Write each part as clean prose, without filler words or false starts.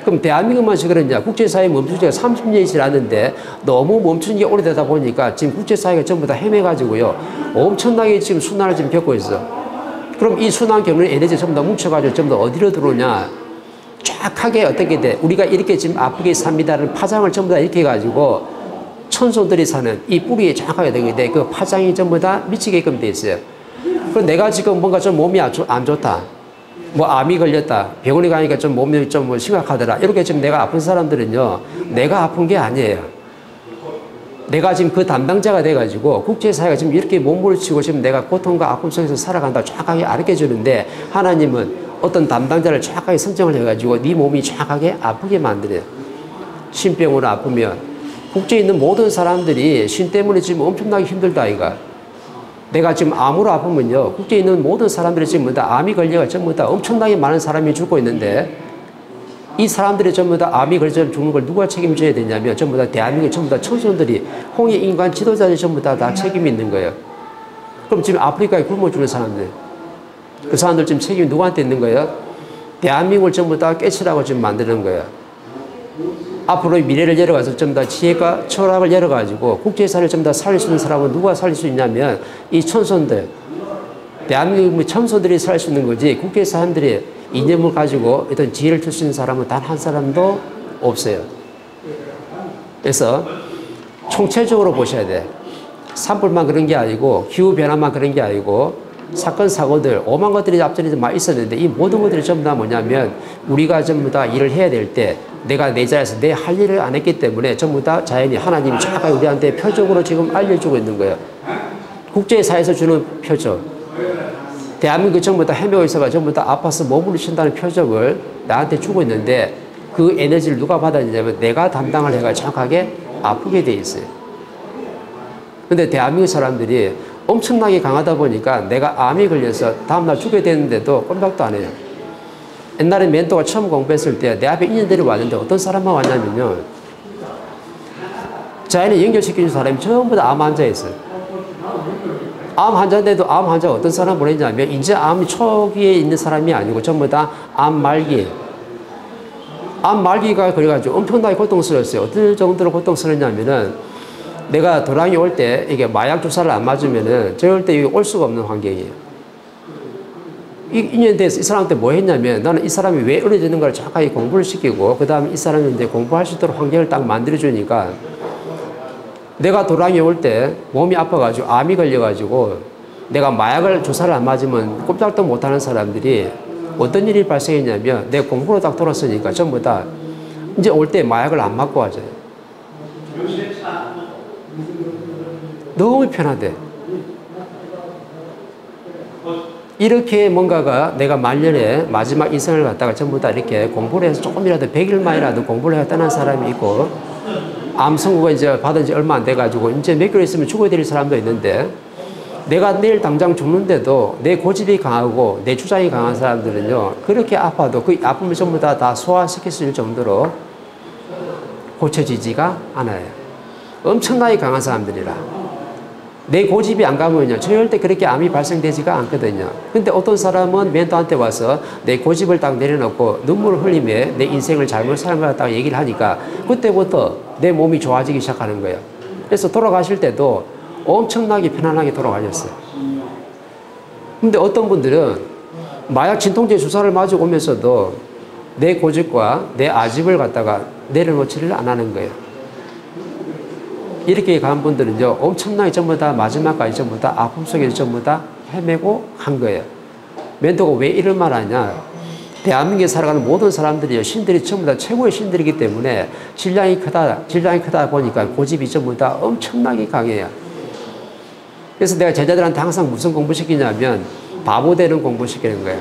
그럼 대한민국만 그러냐? 국제사회 멈춘 지가 30년이 지났는데 너무 멈춘 게 오래되다 보니까 지금 국제사회가 전부 다 헤매가지고요. 엄청나게 지금 순환을 지금 겪고 있어. 그럼 이 순환 겪는 에너지 전부 다 뭉쳐가지고 전부 다 어디로 들어오냐? 쫙하게 어떻게 돼? 우리가 이렇게 지금 아프게 삽니다라는 파장을 전부 다 이렇게 해가지고 천손들이 사는 이 뿌리에 정확하게 되게 돼. 그 파장이 전부 다 미치게끔 돼 있어요. 그럼 내가 지금 뭔가 좀 몸이 안 좋다. 뭐 암이 걸렸다. 병원에 가니까 좀 몸이 좀 뭐 심각하더라. 이렇게 지금 내가 아픈 사람들은요. 내가 아픈 게 아니에요. 내가 지금 그 담당자가 돼가지고 국제사회가 지금 이렇게 몸부림치고 지금 내가 고통과 아픔 속에서 살아간다 정확하게 가르쳐주는데 하나님은 어떤 담당자를 정확하게 선정을 해가지고 네 몸이 정확하게 아프게 만들어요. 신병으로 아프면 국제에 있는 모든 사람들이 신 때문에 지금 엄청나게 힘들다 이가. 내가 지금 암으로 아프면요. 국제에 있는 모든 사람들이 지금 다 암이 걸려가 전부 다 엄청나게 많은 사람이 죽고 있는데 이 사람들이 전부 다 암이 걸려 죽는 걸 누가 책임져야 되냐면 전부 다 대한민국 전부 다 청소년들이 홍익 인간 지도자들이 전부 다 책임이 있는 거예요. 그럼 지금 아프리카에 굶어 죽는 사람들 그 사람들 지금 책임이 누구한테 있는 거예요? 대한민국을 전부 다 깨치라고 지금 만드는 거예요. 앞으로의 미래를 열어가서 전부 다 지혜과 철학을 열어가지고 국제사회를 전부 다 살릴 수 있는 사람은 누가 살릴 수 있냐면 이 천손들, 대한민국 천손들이 살 수 있는 거지 국제 사람들이 이념을 가지고 어떤 지혜를 줄 수 있는 사람은 단 한 사람도 없어요. 그래서 총체적으로 보셔야 돼. 산불만 그런 게 아니고 기후변화만 그런 게 아니고 사건, 사고들, 오만 것들이 앞전에 많이 있었는데 이 모든 것들이 전부 다 뭐냐면 우리가 전부 다 일을 해야 될 때 내가 내 자리에서 내 할 일을 안 했기 때문에 전부 다 자연히 하나님이 정확하게 우리한테 표적으로 지금 알려주고 있는 거예요. 국제사회에서 주는 표적. 대한민국 전부 다 헤매고 있어가 전부 다 아파서 몸을 쉰다는 표적을 나한테 주고 있는데 그 에너지를 누가 받았냐면 내가 담당을 해가 정확하게 아프게 돼 있어요. 근데 대한민국 사람들이 엄청나게 강하다 보니까 내가 암이 걸려서 다음날 죽게 되는데도 꼼짝도 안 해요. 옛날에 멘토가 처음 공부했을 때 내 앞에 인연들이 왔는데 어떤 사람만 왔냐면요. 자연에 연결시켜준 사람이 전부 다 암 환자였어요. 암 환자인데도 암 환자가 어떤 사람 보냈냐면 이제 암 초기에 있는 사람이 아니고 전부 다 암 말기. 암 말기가 그래가지고 엄청나게 고통스러웠어요. 어떤 정도로 고통스러웠냐면은 내가 도랑이 올 때 이게 마약 주사를 안 맞으면은 절대 올 수가 없는 환경이에요. 이 인연에 대해서 이 사람한테 뭐 했냐면 나는 이 사람이 왜 어려지는 걸 정확하게 공부를 시키고 그 다음에 이 사람이 이제 공부할 수 있도록 환경을 딱 만들어주니까 내가 도랑이 올 때 몸이 아파가지고 암이 걸려가지고 내가 마약을 주사를 안 맞으면 꼼짝도 못하는 사람들이 어떤 일이 발생했냐면 내 공부로 딱 돌았으니까 전부 다 이제 올 때 마약을 안 맞고 와줘요. 너무 편하대. 이렇게 뭔가가 내가 말년에 마지막 인생을 갖다가 전부 다 이렇게 공부를 해서 조금이라도 100일만이라도 공부를 해야 떠난 사람이 있고 암 선고가 이제 받은 지 얼마 안 돼가지고 이제 몇 개월 있으면 죽어야 될 사람도 있는데 내가 내일 당장 죽는데도 내 고집이 강하고 내 주장이 강한 사람들은요 그렇게 아파도 그 아픔을 전부 다 소화시킬 수 있을 정도로 고쳐지지가 않아요. 엄청나게 강한 사람들이라. 내 고집이 안 가면요 절대 그렇게 암이 발생되지가 않거든요. 근데 어떤 사람은 멘토한테 와서 내 고집을 딱 내려놓고 눈물을 흘리며 내 인생을 잘못 사는 것 같다고 얘기를 하니까 그때부터 내 몸이 좋아지기 시작하는 거예요. 그래서 돌아가실 때도 엄청나게 편안하게 돌아가셨어요. 근데 어떤 분들은 마약 진통제 주사를 맞고 오면서도 내 고집과 내 아집을 갖다가 내려놓지를 안 하는 거예요. 이렇게 간 분들은요, 엄청나게 전부 다 마지막까지 전부 다 아픔 속에서 전부 다 헤매고 한 거예요. 멘토가 왜 이런 말 하냐? 대한민국에 살아가는 모든 사람들이요, 신들이 전부 다 최고의 신들이기 때문에 질량이 크다 보니까 고집이 전부 다 엄청나게 강해요. 그래서 내가 제자들한테 항상 무슨 공부 시키냐면 바보 되는 공부 시키는 거예요.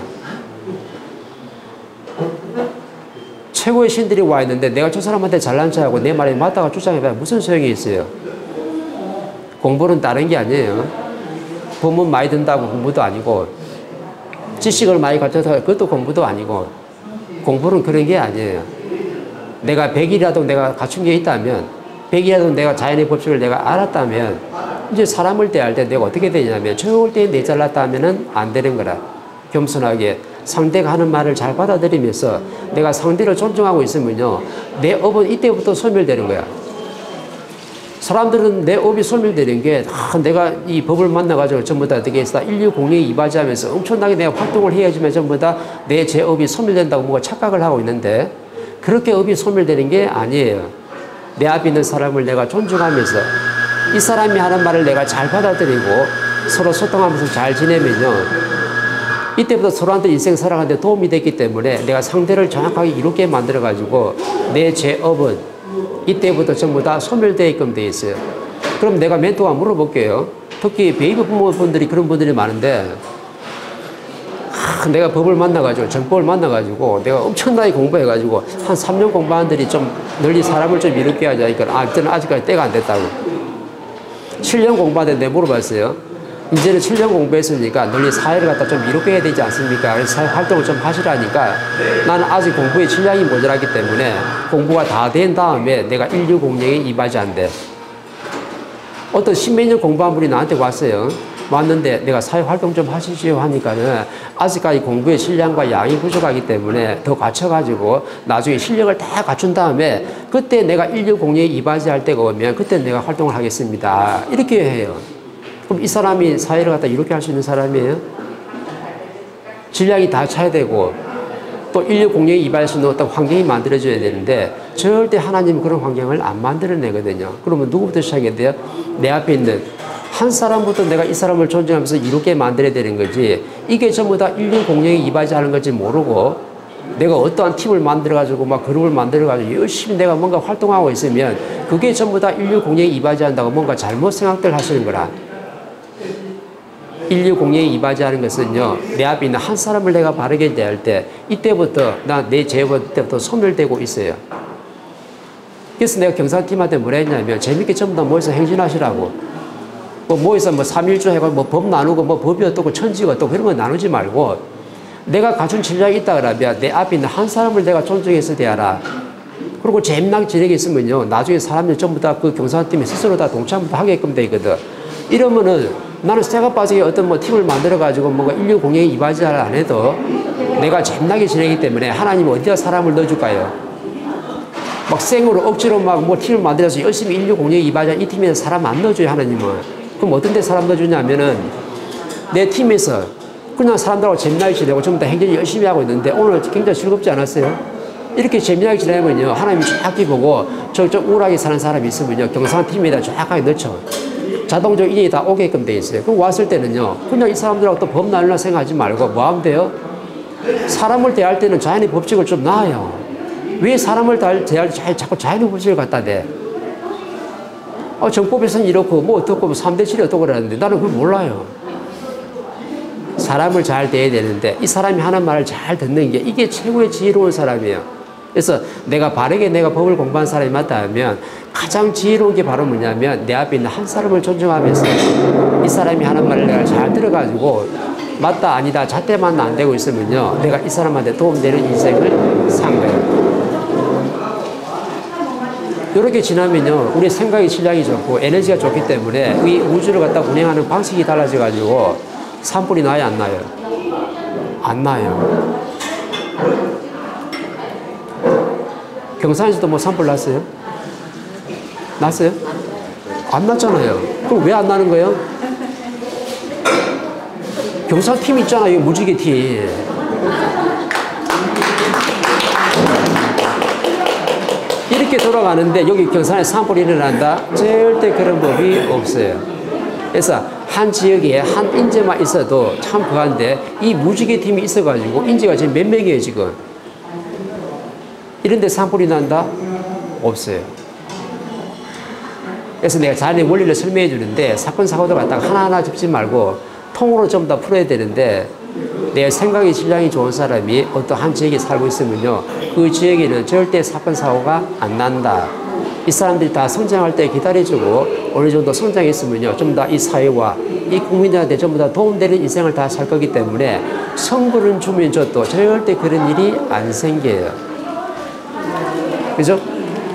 최고의 신들이 와 있는데 내가 저 사람한테 잘난 척하고 내 말에 맞다가 주장해봐야 무슨 소용이 있어요. 공부는 다른 게 아니에요. 법문 많이 든다고 공부도 아니고 지식을 많이 갖춰서 그것도 공부도 아니고 공부는 그런 게 아니에요. 내가 100이라도 내가 갖춘 게 있다면 100이라도 내가 자연의 법칙을 내가 알았다면 이제 사람을 대할 때 내가 어떻게 되냐면 좋을 때 내 잘났다 하면은 안 되는 거라. 겸손하게 상대가 하는 말을 잘 받아들이면서 내가 상대를 존중하고 있으면요, 내 업은 이때부터 소멸되는 거야. 사람들은 내 업이 소멸되는 게 내가 이 법을 만나가지고 전부 다 어떻게 했어? 인류공예에 이바지하면서 엄청나게 내가 활동을 해야지만 전부 다 내 제 업이 소멸된다고 뭔가 착각을 하고 있는데, 그렇게 업이 소멸되는 게 아니에요. 내 앞에 있는 사람을 내가 존중하면서 이 사람이 하는 말을 내가 잘 받아들이고 서로 소통하면서 잘 지내면요, 이때부터 서로한테 인생 살아가는데 도움이 됐기 때문에 내가 상대를 정확하게 이롭게 만들어가지고 내 죄업은 이때부터 전부 다 소멸되게끔 돼 있어요. 그럼 내가 멘토가 물어볼게요. 특히 베이비 부모분들이 그런 분들이 많은데, 내가 법을 만나가지고, 정법을 만나가지고, 내가 엄청나게 공부해가지고, 한 3년 공부한 들이 좀 널리 사람을 좀 이롭게 하자니까, 저는 아직까지 때가 안 됐다고. 7년 공부하는데 내가 물어봤어요. 이제는 7년 공부했으니까 널리 사회를 갖다 좀 이롭게 해야 되지 않습니까? 그래서 사회 활동을 좀 하시라니까, 나는 아직 공부에 질량이 모자라기 때문에 공부가 다 된 다음에 내가 인류 공예에 이바지한대. 어떤 십몇 년 공부한 분이 나한테 왔어요. 왔는데 내가 사회 활동 좀 하시죠 하니까는 아직까지 공부의 실량과 양이 부족하기 때문에 더 갖춰가지고 나중에 실력을 다 갖춘 다음에 그때 내가 인류 공예에 이바지할 때가 오면 그때 내가 활동을 하겠습니다. 이렇게 해요. 그럼 이 사람이 사회를 갖다 이렇게 할 수 있는 사람이에요? 질량이 다 차야 되고 또 인류 공예에 이바지할 수 있는 어떤 환경이 만들어져야 되는데 절대 하나님은 그런 환경을 안 만들어내거든요. 그러면 누구부터 시작해야 돼요? 내 앞에 있는 한 사람부터 내가 이 사람을 존중하면서 이롭게 만들어야 되는 거지, 이게 전부 다 인류 공예에 이바지하는 건지 모르고 내가 어떠한 팀을 만들어가지고 막 그룹을 만들어가지고 열심히 내가 뭔가 활동하고 있으면 그게 전부 다 인류 공예에 이바지한다고 뭔가 잘못 생각들 하시는 거라. 인류 공예에 이바지하는 것은요, 내 앞에 있는 한 사람을 내가 바르게 대할 때 이때부터 내 죄업 때부터 소멸되고 있어요. 그래서 내가 경사팀한테 뭐라 했냐면 재밌게 전부 다 모여서 행진하시라고. 모여서 3일주 해가 법 나누고 법이 어떻고 천지가 어떻고 그런 거 나누지 말고 내가 갖춘 질량이 있다 그러면 내 앞에 있는 한 사람을 내가 존중해서 대하라. 그리고 재미나게 지내게 있으면요, 나중에 사람들이 전부 다 그 경사팀에 스스로 다 동참을 하게끔 돼 있거든. 이러면은 나는 쇠가 빠지게 어떤 팀을 만들어가지고 뭔가 인류 공예에 이바지를 안 해도 내가 재미나게 지내기 때문에 하나님이 어디다 사람을 넣어줄까요? 막 생으로 억지로 팀을 만들어서 열심히 인류 공예에 이바지한 이 팀에서 사람 안 넣어줘요, 하나님은. 그럼 어떤 데 사람 넣어주냐면은 내 팀에서 그냥 사람들하고 재미나게 지내고 전부 다 행진을 열심히 하고 있는데 오늘 굉장히 즐겁지 않았어요? 이렇게 재미나게 지내면요, 하나님이 정확히 보고 좀 우울하게 사는 사람이 있으면요, 경상 팀에다 정확하게 넣죠. 자동적으로 인연이 다 오게끔 돼 있어요. 그럼 왔을 때는요, 그냥 이 사람들하고 또 법 나누려 생각하지 말고 뭐 하면 돼요? 사람을 대할 때는 자연의 법칙을 좀 놔요. 왜 사람을 대할 때 자꾸 자연의 법칙을 갖다 대? 정법에서는 이렇고 어떻고 3대 7이 어떻고 그러는데 나는 그걸 몰라요. 사람을 잘 대해야 되는데 이 사람이 하는 말을 잘 듣는 게 이게 최고의 지혜로운 사람이에요. 그래서 내가 바르게 내가 법을 공부한 사람이 맞다 하면 가장 지혜로운 게 바로 뭐냐면 내 앞에 있는 한 사람을 존중하면서 이 사람이 하는 말을 내가 잘 들어가지고 맞다 아니다 잣대만 안 되고 있으면요, 내가 이 사람한테 도움되는 인생을 산 거예요. 이렇게 지나면요, 우리 생각의 질량이 좋고 에너지가 좋기 때문에 이 우주를 갖다 운행하는 방식이 달라져가지고 산불이 나요, 안 나요? 안 나요. 경산에서도 산불 났어요? 났어요? 안 났잖아요. 그럼 왜 안 나는 거예요? 경산팀 있잖아요, 무지개 팀. 이렇게 돌아가는데 여기 경산에 산불이 일어난다? 절대 그런 법이 없어요. 그래서 한 지역에 한 인재만 있어도 참 그한데 이 무지개 팀이 있어가지고 인재가 지금 몇 명이에요 지금? 이런데 산불이 난다? 없어요. 그래서 내가 자연의 원리를 설명해 주는데 사건 사고들 갖다가 하나하나 짚지 말고 통으로 좀 더 풀어야 되는데 내 생각의 질량이 좋은 사람이 어떤 한 지역에 살고 있으면요, 그 지역에는 절대 사건 사고가 안 난다. 이 사람들이 다 성장할 때 기다려주고 어느 정도 성장했으면요, 좀 더 이 사회와 이 국민들한테 전부 다 도움되는 인생을 다 살 거기 때문에 성불은 주면 줘도 절대 그런 일이 안 생겨요. 그죠?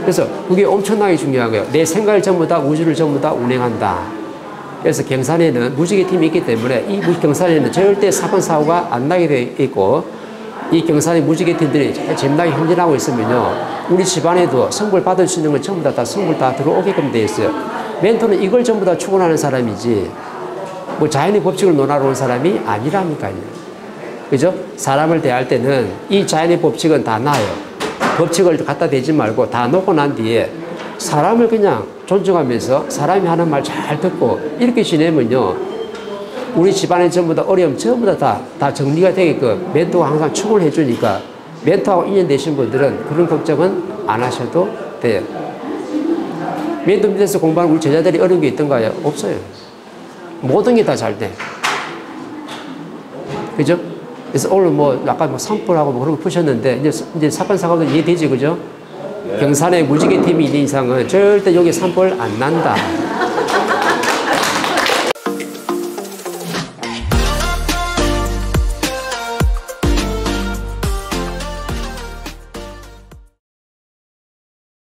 그래서 그게 엄청나게 중요한 거예요. 내 생각을 전부 다 우주를 전부 다 운행한다. 그래서 경산에는 무지개 팀이 있기 때문에 이 경산에는 절대 사건 사고가 안 나게 되어 있고 이 경산의 무지개팀들이 재미나게 행진하고 있으면요, 우리 집안에도 성불 받을 수 있는 건 전부 다 성불 다 들어오게끔 되어 있어요. 멘토는 이걸 전부 다 추구하는 사람이지, 뭐 자연의 법칙을 논하러 온 사람이 아니라니까요. 그죠? 사람을 대할 때는 이 자연의 법칙은 다 놔요. 법칙을 갖다 대지 말고 다 놓고 난 뒤에 사람을 그냥 존중하면서 사람이 하는 말 잘 듣고 이렇게 지내면요, 우리 집안에 전부 다 어려움 전부 다 정리가 되게끔 멘토가 항상 축을 해주니까 멘토하고 인연 되신 분들은 그런 걱정은 안 하셔도 돼요. 멘토 밑에서 공부하는 우리 제자들이 어려운 게 있던가요? 없어요. 모든 게 다 잘 돼. 그죠? 그래서 오늘 뭐 아까 뭐 산불하고 뭐 그런 거 푸셨는데 이제 사건 사고도 이해되지, 그죠? 경산에 무지개 팀이 있는 이상은 절대 여기 산불 안 난다.